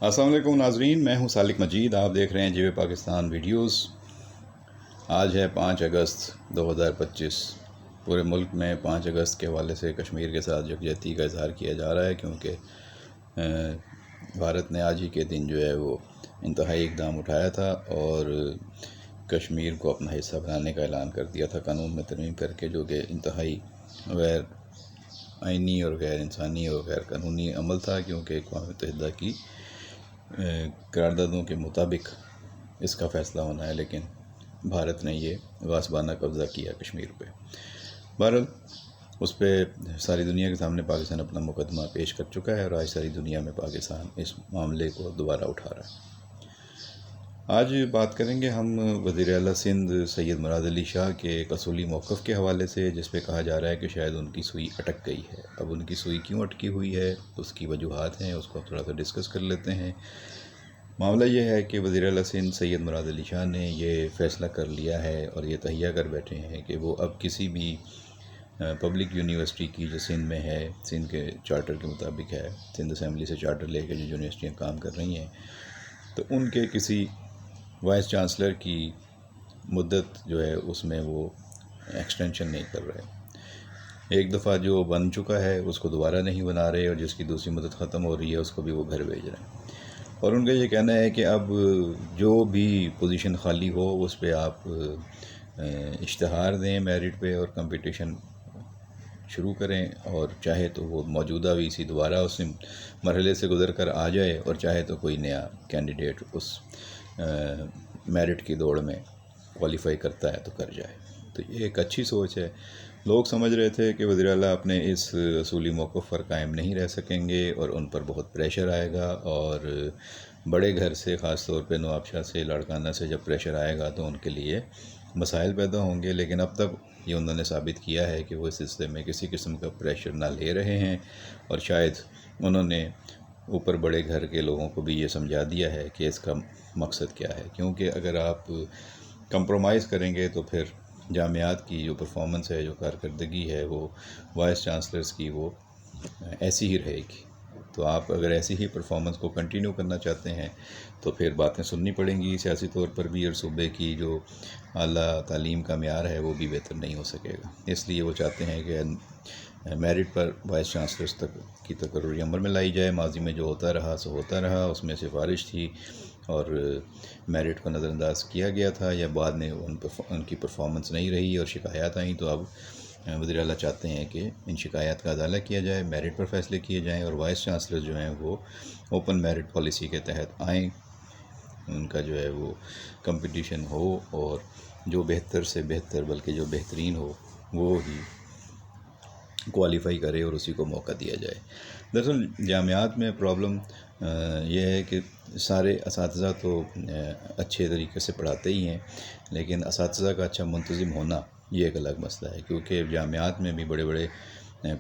السلام علیکم ناظرین، میں ہوں سالک مجید، آپ دیکھ رہے ہیں جیو پاکستان ویڈیوز۔ آج ہے 5 اگست 2025۔ پورے ملک میں 5 اگست کے حوالے سے کشمیر کے ساتھ یکجہتی کا اظہار کیا جا رہا ہے، کیونکہ بھارت نے آج ہی کے دن جو ہے وہ انتہائی اقدام اٹھایا تھا اور کشمیر کو اپنا حصہ بنانے کا اعلان کر دیا تھا قانون میں ترمیم کر کے، جو کہ انتہائی غیر آئینی اور غیر انسانی اور غیر قانونی عمل تھا، کیونکہ اقوام متحدہ کی قراردادوں کے مطابق اس کا فیصلہ ہونا ہے، لیکن بھارت نے یہ غاصبانہ قبضہ کیا کشمیر پہ۔ بہرحال اس پہ ساری دنیا کے سامنے پاکستان اپنا مقدمہ پیش کر چکا ہے اور آج ساری دنیا میں پاکستان اس معاملے کو دوبارہ اٹھا رہا ہے۔ آج بات کریں گے ہم وزیر اعلیٰ سندھ سید مراد علی شاہ کے ایک اصولی موقف کے حوالے سے، جس پہ کہا جا رہا ہے کہ شاید ان کی سوئی اٹک گئی ہے۔ اب ان کی سوئی کیوں اٹکی ہوئی ہے، اس کی وجوہات ہیں، اس کو تھوڑا سا ڈسکس کر لیتے ہیں۔ معاملہ یہ ہے کہ وزیر اعلیٰ سندھ سید مراد علی شاہ نے یہ فیصلہ کر لیا ہے اور یہ تہیہ کر بیٹھے ہیں کہ وہ اب کسی بھی پبلک یونیورسٹی کی جو سندھ میں ہے، سندھ کے چارٹر کے مطابق ہے، سندھ اسمبلی سے چارٹر لے کے جو یونیورسٹیاں کام کر رہی ہیں، تو ان کے کسی وائس چانسلر کی مدت جو ہے اس میں وہ ایکسٹینشن نہیں کر رہے۔ ایک دفعہ جو بن چکا ہے اس کو دوبارہ نہیں بنا رہے، اور جس کی دوسری مدت ختم ہو رہی ہے اس کو بھی وہ گھر بھیج رہے ہیں۔ اور ان کا یہ کہنا ہے کہ اب جو بھی پوزیشن خالی ہو اس پہ آپ اشتہار دیں میرٹ پہ اور کمپٹیشن شروع کریں، اور چاہے تو وہ موجودہ وی سی دوبارہ اس مرحلے سے گزر کر آ جائے، اور چاہے تو کوئی نیا کینڈیڈیٹ اس میرٹ کی دوڑ میں کوالیفائی کرتا ہے تو کر جائے۔ تو یہ ایک اچھی سوچ ہے۔ لوگ سمجھ رہے تھے کہ وزیر اعلیٰ اپنے اس اصولی موقف پر قائم نہیں رہ سکیں گے اور ان پر بہت پریشر آئے گا، اور بڑے گھر سے، خاص طور پہ نواب شاہ سے، لاڑکانہ سے جب پریشر آئے گا تو ان کے لیے مسائل پیدا ہوں گے۔ لیکن اب تک یہ انہوں نے ثابت کیا ہے کہ وہ اس سلسلے میں کسی قسم کا پریشر نہ لے رہے ہیں، اور شاید انہوں نے اوپر بڑے گھر کے لوگوں کو بھی یہ سمجھا دیا ہے کہ اس کا مقصد کیا ہے، کیونکہ اگر آپ کمپرومائز کریں گے تو پھر جامعات کی جو پرفارمنس ہے، جو کارکردگی ہے، وہ وائس چانسلرز کی وہ ایسی ہی رہے گی۔ تو آپ اگر ایسی ہی پرفارمنس کو کنٹینیو کرنا چاہتے ہیں تو پھر باتیں سننی پڑیں گی سیاسی طور پر بھی، اور صوبے کی جو اعلیٰ تعلیم کا معیار ہے وہ بھی بہتر نہیں ہو سکے گا۔ اس لیے وہ چاہتے ہیں کہ میرٹ پر وائس چانسلرز تک کی تقرری عمل میں لائی جائے۔ ماضی میں جو ہوتا رہا سو ہوتا رہا، اس میں سفارش تھی اور میرٹ کو نظر انداز کیا گیا تھا، یا بعد میں ان کی پرفارمنس نہیں رہی اور شکایات آئیں، تو اب وزیر اعلیٰ چاہتے ہیں کہ ان شکایات کا ازالہ کیا جائے، میرٹ پر فیصلے کیے جائیں، اور وائس چانسلر جو ہیں وہ اوپن میرٹ پالیسی کے تحت آئیں، ان کا جو ہے وہ کمپٹیشن ہو، اور جو بہتر سے بہتر بلکہ جو بہترین ہو وہ ہی کوالیفائی کرے اور اسی کو موقع دیا جائے۔ دراصل جامعات میں پرابلم یہ ہے کہ سارے اساتذہ تو اچھے طریقے سے پڑھاتے ہی ہیں، لیکن اساتذہ کا اچھا منتظم ہونا یہ ایک الگ مسئلہ ہے، کیونکہ جامعات میں بھی بڑے بڑے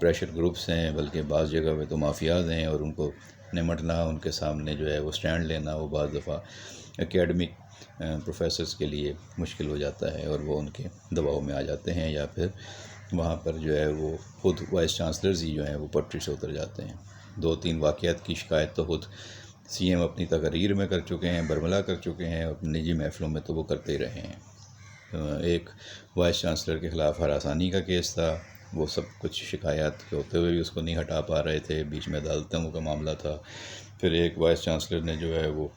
پریشر گروپس ہیں، بلکہ بعض جگہ پہ تو مافیاز ہیں، اور ان کو نمٹنا، ان کے سامنے جو ہے وہ سٹینڈ لینا، وہ بعض دفعہ اکیڈمک پروفیسرز کے لیے مشکل ہو جاتا ہے، اور وہ ان کے دباؤ میں آ جاتے ہیں، یا پھر وہاں پر جو ہے وہ خود وائس چانسلرز ہی جو ہیں وہ پٹری سے اتر جاتے ہیں۔ 2-3 واقعات کی شکایت تو خود سی ایم اپنی تقریر میں کر چکے ہیں، برملا کر چکے ہیں، اپنی نجی محفلوں میں تو وہ کرتے ہی رہے ہیں۔ ایک وائس چانسلر کے خلاف ہراسانی کا کیس تھا، وہ سب کچھ شکایات کے ہوتے ہوئے بھی اس کو نہیں ہٹا پا رہے تھے، بیچ میں عدالتوں کا معاملہ تھا۔ پھر ایک وائس چانسلر نے جو ہے وہ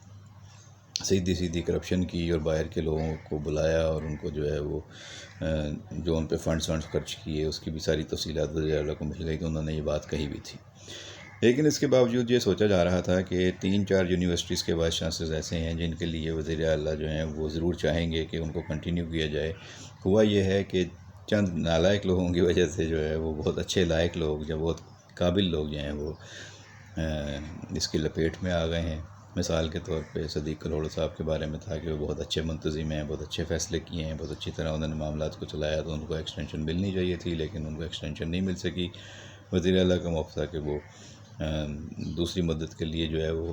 سیدھی کرپشن کی، اور باہر کے لوگوں کو بلایا اور ان کو جو ہے وہ جو ان پہ فنڈز خرچ کیے اس کی بھی ساری تفصیلات وزیر اعلیٰ کو مل گئی، تو انہوں نے یہ بات کہی بھی تھی۔ لیکن اس کے باوجود یہ سوچا جا رہا تھا کہ 3-4 یونیورسٹیز کے وائس چانسلرز ایسے ہیں جن کے لیے وزیر اعلیٰ جو ہیں وہ ضرور چاہیں گے کہ ان کو کنٹینیو کیا جائے۔ ہوا یہ ہے کہ چند نالائق لوگوں کی وجہ سے جو ہے وہ بہت اچھے لائق لوگ، جو بہت قابل لوگ جو ہیں وہ اس کی لپیٹ میں آ گئے ہیں۔ مثال کے طور پہ صدیق کلوڑ صاحب کے بارے میں تھا کہ وہ بہت اچھے منتظم ہیں، بہت اچھے فیصلے کیے ہیں، بہت اچھی طرح انہوں نے معاملات کو چلایا، تو ان کو ایکسٹینشن ملنی چاہیے تھی، لیکن ان کو ایکسٹینشن نہیں مل سکی۔ وزیر اعلیٰ کا موقف تھا کہ وہ دوسری مدت کے لیے جو ہے وہ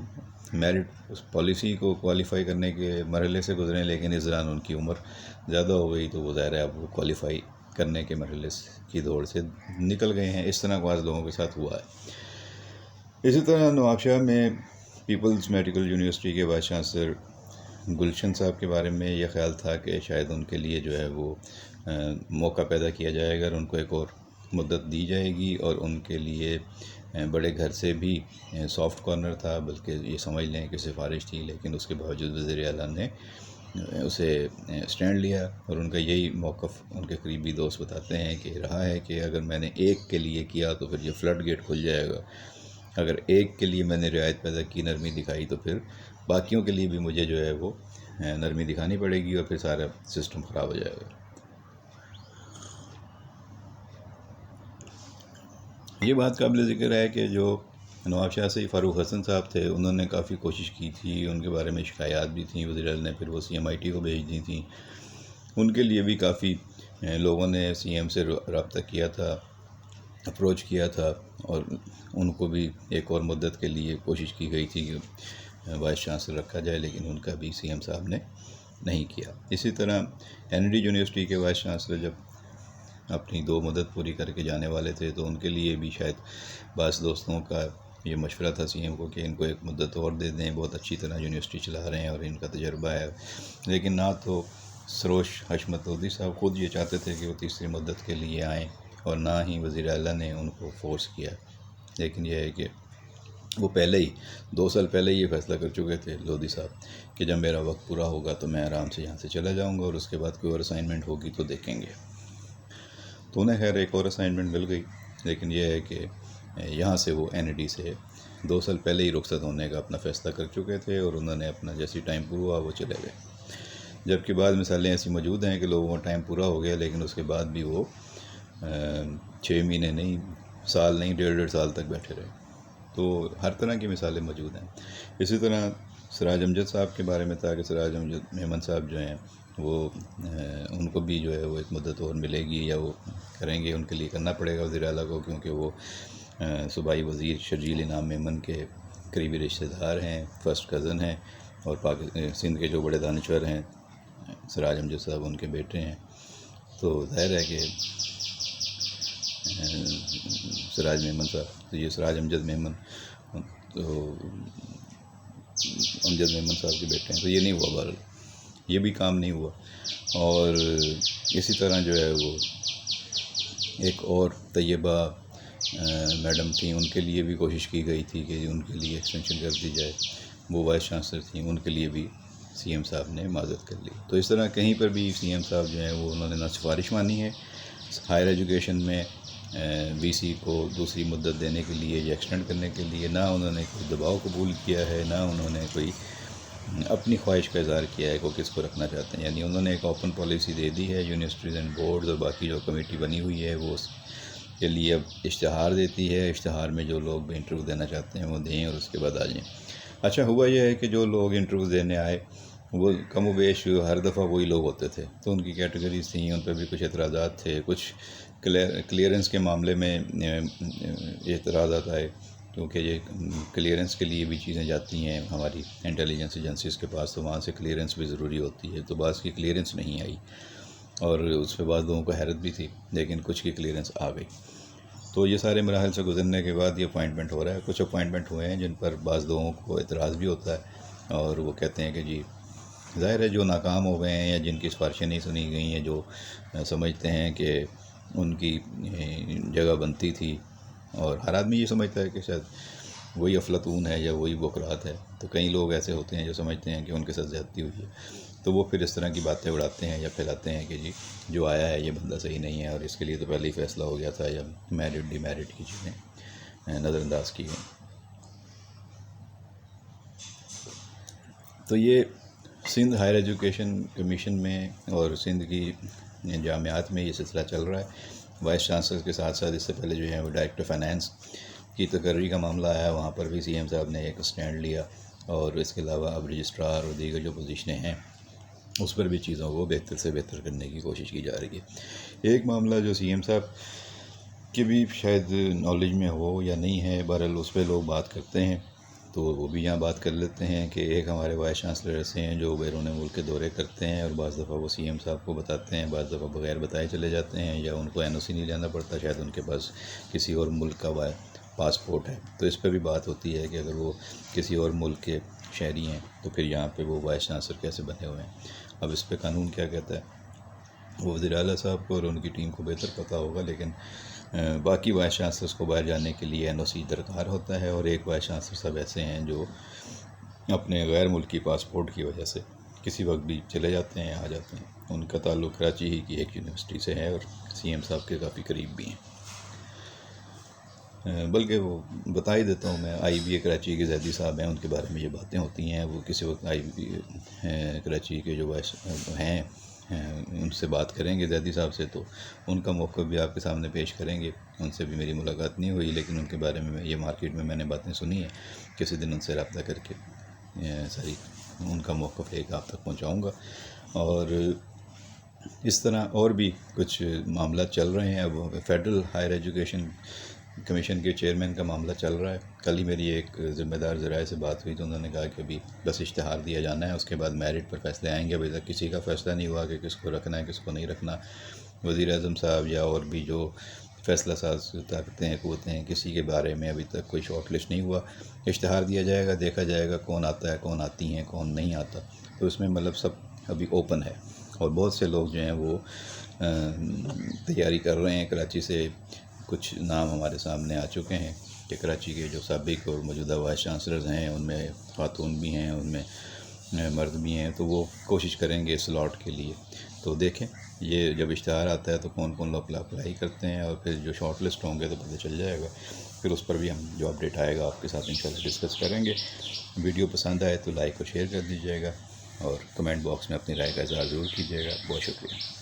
میرٹ اس پالیسی کو کوالیفائی کرنے کے مرحلے سے گزریں، لیکن اس دوران ان کی عمر زیادہ ہو گئی تو وہ ظاہر ہے اب وہ کوالیفائی کرنے کے مرحلے کی دوڑ سے نکل گئے ہیں۔ اس طرح بعض لوگوں کے ساتھ ہوا ہے۔ اسی طرح نواب شاہ میں پیپلز میڈیکل یونیورسٹی کے وائس چانسلر گلشن صاحب کے بارے میں یہ خیال تھا کہ شاید ان کے لیے جو ہے وہ موقع پیدا کیا جائے گا اور ان کو ایک اور مدت دی جائے گی، اور ان کے لیے بڑے گھر سے بھی سافٹ کارنر تھا، بلکہ یہ سمجھ لیں کہ سفارش تھی، لیکن اس کے باوجود وزیر اعلیٰ نے اسے اسٹینڈ لیا، اور ان کا یہی موقف ان کے قریبی دوست بتاتے ہیں کہ رہا ہے کہ اگر میں نے ایک کے لیے کیا تو پھر یہ فلڈ گیٹ کھل جائے گا، اگر ایک کے لیے میں نے رعایت پیدا کی، نرمی دکھائی، تو پھر باقیوں کے لیے بھی مجھے جو ہے وہ نرمی دکھانی پڑے گی، اور پھر سارا سسٹم خراب ہو جائے گا۔ یہ بات قابل ذکر ہے کہ جو نواب شاہ سے فاروق حسن صاحب تھے، انہوں نے کافی کوشش کی تھی، ان کے بارے میں شکایات بھی تھیں، وزیر اعلیٰ نے پھر وہ CMIT کو بھیج دی تھیں، ان کے لیے بھی کافی لوگوں نے CM سے رابطہ کیا تھا، اپروچ کیا تھا، اور ان کو بھی ایک اور مدت کے لیے کوشش کی گئی تھی کہ وائس چانسلر رکھا جائے، لیکن ان کا بھی CM صاحب نے نہیں کیا۔ اسی طرح ND یونیورسٹی کے وائس چانسلر جب اپنی 2 مدت پوری کر کے جانے والے تھے، تو ان کے لیے بھی شاید بعض دوستوں کا یہ مشورہ تھا CM کو کہ ان کو ایک مدت اور دے دیں، بہت اچھی طرح یونیورسٹی چلا رہے ہیں اور ان کا تجربہ ہے، لیکن نہ تو سروش حشمت لودھی صاحب خود یہ چاہتے تھے کہ وہ تیسری مدت کے لیے آئیں، اور نہ ہی وزیر اعلیٰ نے ان کو فورس کیا، لیکن یہ ہے کہ وہ پہلے ہی 2 سال پہلے ہی یہ فیصلہ کر چکے تھے لودھی صاحب کہ جب میرا وقت پورا ہوگا تو میں آرام سے یہاں سے چلا جاؤں گا، اور اس کے بعد کوئی اور اسائنمنٹ ہوگی تو دیکھیں گے۔ تو انہیں خیر ایک اور اسائنمنٹ مل گئی، لیکن یہ ہے کہ یہاں سے وہ ND سے 2 سال پہلے ہی رخصت ہونے کا اپنا فیصلہ کر چکے تھے، اور انہوں نے اپنا جیسی ٹائم پورا ہوا وہ چلے گئے، جبکہ بعض مثالیں ایسی موجود ہیں کہ لوگوں کا ٹائم پورا ہو گیا لیکن اس کے بعد بھی وہ 6 مہینے نہیں، سال نہیں، 1.5 سال تک بیٹھے رہے۔ تو ہر طرح کی مثالیں موجود ہیں۔ اسی طرح سراج امجد صاحب کے بارے میں تھا کہ سراج امجد میمن صاحب جو ہیں وہ ان کو بھی جو ہے وہ ایک مدت اور ملے گی، یا وہ کریں گے، ان کے لیے کرنا پڑے گا وزیر اعلیٰ کو، کیونکہ وہ صوبائی وزیر شرجیل انعام میمن کے قریبی رشتہ دار ہیں، فرسٹ کزن ہیں، اور سندھ کے جو بڑے دانشور ہیں سراج امجد صاحب ان کے بیٹے ہیں، تو ظاہر ہے کہ سراج میمن صاحب، تو یہ سراج امجد میمن، تو امجد میمن صاحب کے بیٹے ہیں، تو یہ نہیں ہوا، بہرحال یہ بھی کام نہیں ہوا۔ اور اسی طرح جو ہے وہ ایک اور طیبہ میڈم تھیں، ان کے لیے بھی کوشش کی گئی تھی کہ ان کے لیے ایکسٹینشن کر دی جائے، وہ وائس چانسلر تھیں، ان کے لیے بھی CM صاحب نے معذرت کر لی۔ تو اس طرح کہیں پر بھی CM صاحب جو ہیں وہ انہوں نے نہ سفارش مانی ہے ہائر ایجوکیشن میں VC کو دوسری مدت دینے کے لیے یا ایکسٹینڈ کرنے کے لیے، نہ انہوں نے کوئی دباؤ قبول کیا ہے، نہ انہوں نے کوئی اپنی خواہش کا اظہار کیا ہے کہ وہ کس کو رکھنا چاہتے ہیں، یعنی انہوں نے ایک اوپن پالیسی دے دی ہے، یونیورسٹیز اینڈ بورڈز اور باقی جو کمیٹی بنی ہوئی ہے وہ اس کے لیے اب اشتہار دیتی ہے، اشتہار میں جو لوگ بھی انٹرویو دینا چاہتے ہیں وہ دیں اور اس کے بعد آ جائیں۔ اچھا ہوا یہ ہے کہ جو لوگ انٹرویو دینے آئے وہ کم و بیش ہر دفعہ وہی لوگ ہوتے تھے، تو ان کی کیٹیگریز تھیں، ان پہ بھی کچھ اعتراضات تھے، کچھ کلیئرنس کے معاملے میں اعتراضات آئے، کیونکہ یہ کلیئرنس کے لیے بھی چیزیں جاتی ہیں ہماری انٹیلیجنس ایجنسیز کے پاس، تو وہاں سے کلیئرنس بھی ضروری ہوتی ہے، تو بعض کی کلیئرنس نہیں آئی، اور اس پہ بعض لوگوں کو حیرت بھی تھی، لیکن کچھ کی کلیئرنس آ گئی۔ تو یہ سارے مراحل سے گزرنے کے بعد یہ اپوائنٹمنٹ ہو رہا ہے۔ کچھ اپوائنٹمنٹ ہوئے ہیں جن پر بعض لوگوں کو اعتراض بھی ہوتا ہے، اور وہ کہتے ہیں کہ جی ظاہر ہے جو ناکام ہو گئے ہیں یا جن کی سفارشیں نہیں سنی گئی ہیں، جو سمجھتے ہیں کہ ان کی جگہ بنتی تھی، اور ہر آدمی یہ سمجھتا ہے کہ شاید وہی افلاطون ہے یا وہی بقراط ہے، تو کئی لوگ ایسے ہوتے ہیں جو سمجھتے ہیں کہ ان کے ساتھ زیادتی ہوئی ہے، تو وہ پھر اس طرح کی باتیں اڑاتے ہیں یا پھیلاتے ہیں کہ جی جو آیا ہے یہ بندہ صحیح نہیں ہے، اور اس کے لیے تو پہلے ہی فیصلہ ہو گیا تھا، یا میرٹ ڈی میرٹ کی چیزیں نظر انداز کی گئیں۔ تو یہ سندھ ہائر ایجوکیشن کمیشن میں اور سندھ کی جامعات میں یہ سلسلہ چل رہا ہے۔ وائس چانسلر کے ساتھ ساتھ اس سے پہلے جو ہے وہ ڈائریکٹر فائنانس کی تقرری کا معاملہ آیا، وہاں پر بھی CM صاحب نے ایک اسٹینڈ لیا، اور اس کے علاوہ اب رجسٹرار اور دیگر جو پوزیشنیں ہیں اس پر بھی چیزوں کو بہتر سے بہتر کرنے کی کوشش کی جا رہی ہے۔ ایک معاملہ جو CM صاحب کی بھی شاید نالج میں ہو یا نہیں ہے، بہرحال اس پہ لوگ بات کرتے ہیں، تو وہ بھی یہاں بات کر لیتے ہیں کہ ایک ہمارے وائس چانسلر ایسے ہیں جو بیرون ملک کے دورے کرتے ہیں، اور بعض دفعہ وہ CM صاحب کو بتاتے ہیں، بعض دفعہ بغیر بتائے چلے جاتے ہیں، یا ان کو NOC نہیں لینا پڑتا، شاید ان کے پاس کسی اور ملک کا پاسپورٹ ہے، تو اس پہ بھی بات ہوتی ہے کہ اگر وہ کسی اور ملک کے شہری ہیں تو پھر یہاں پہ وہ وائس چانسلر کیسے بنے ہوئے ہیں۔ اب اس پہ قانون کیا کہتا ہے وہ وزیر اعلیٰ صاحب کو اور ان کی ٹیم کو بہتر پتہ ہوگا، لیکن باقی وائس چانسلرس کو باہر جانے کے لیے NOC درکار ہوتا ہے، اور ایک وائس چانسلر صاحب ایسے ہیں جو اپنے غیر ملکی پاسپورٹ کی وجہ سے کسی وقت بھی چلے جاتے ہیں، آ جاتے ہیں۔ ان کا تعلق کراچی ہی کی ایک یونیورسٹی سے ہے اور CM صاحب کے کافی قریب بھی ہیں۔ بلکہ وہ بتا ہی دیتا ہوں میں، IBA کراچی کے زیدی صاحب ہیں، ان کے بارے میں یہ باتیں ہوتی ہیں۔ وہ کسی وقت IBA کراچی کے جو وائس ہیں ان سے بات کریں گے زیدی صاحب سے، تو ان کا موقف بھی آپ کے سامنے پیش کریں گے۔ ان سے بھی میری ملاقات نہیں ہوئی، لیکن ان کے بارے میں یہ مارکیٹ میں نے باتیں سنی ہیں۔ کسی دن ان سے رابطہ کر کے ساری ان کا موقف ایک آپ تک پہنچاؤں گا۔ اور اس طرح اور بھی کچھ معاملات چل رہے ہیں۔ اب فیڈرل ہائر ایجوکیشن کمیشن کے چیئرمین کا معاملہ چل رہا ہے۔ کل ہی میری ایک ذمہ دار ذرائع سے بات ہوئی تو انہوں نے کہا کہ ابھی بس اشتہار دیا جانا ہے، اس کے بعد میرٹ پر فیصلے آئیں گے۔ ابھی تک کسی کا فیصلہ نہیں ہوا کہ کس کو رکھنا ہے کس کو نہیں رکھنا۔ وزیر اعظم صاحب یا اور بھی جو فیصلہ ساز طاقتیں ہیں قوتیں ہیں، کسی کے بارے میں ابھی تک کوئی شارٹ لسٹ نہیں ہوا۔ اشتہار دیا جائے گا، دیکھا جائے گا کون آتا ہے کون آتی ہیں کون نہیں آتا، تو اس میں مطلب سب ابھی اوپن ہے۔ اور بہت سے لوگ جو ہیں وہ تیاری کر رہے ہیں۔ کراچی سے کچھ نام ہمارے سامنے آ چکے ہیں کہ کراچی کے جو سابق اور موجودہ وائس چانسلرز ہیں ان میں خاتون بھی ہیں، ان میں مرد بھی ہیں، تو وہ کوشش کریں گے سلاٹ کے لیے۔ تو دیکھیں یہ جب اشتہار آتا ہے تو کون کون لوگ اپلائی کرتے ہیں، اور پھر جو شارٹ لسٹ ہوں گے تو پتہ چل جائے گا۔ پھر اس پر بھی ہم جو اپڈیٹ آئے گا آپ کے ساتھ انشاءاللہ ڈسکس کریں گے۔ ویڈیو پسند آئے تو لائک اور شیئر کر دیجیے گا، اور کمنٹ باکس میں اپنی رائے کا اظہار ضرور کیجیے گا۔ بہت شکریہ۔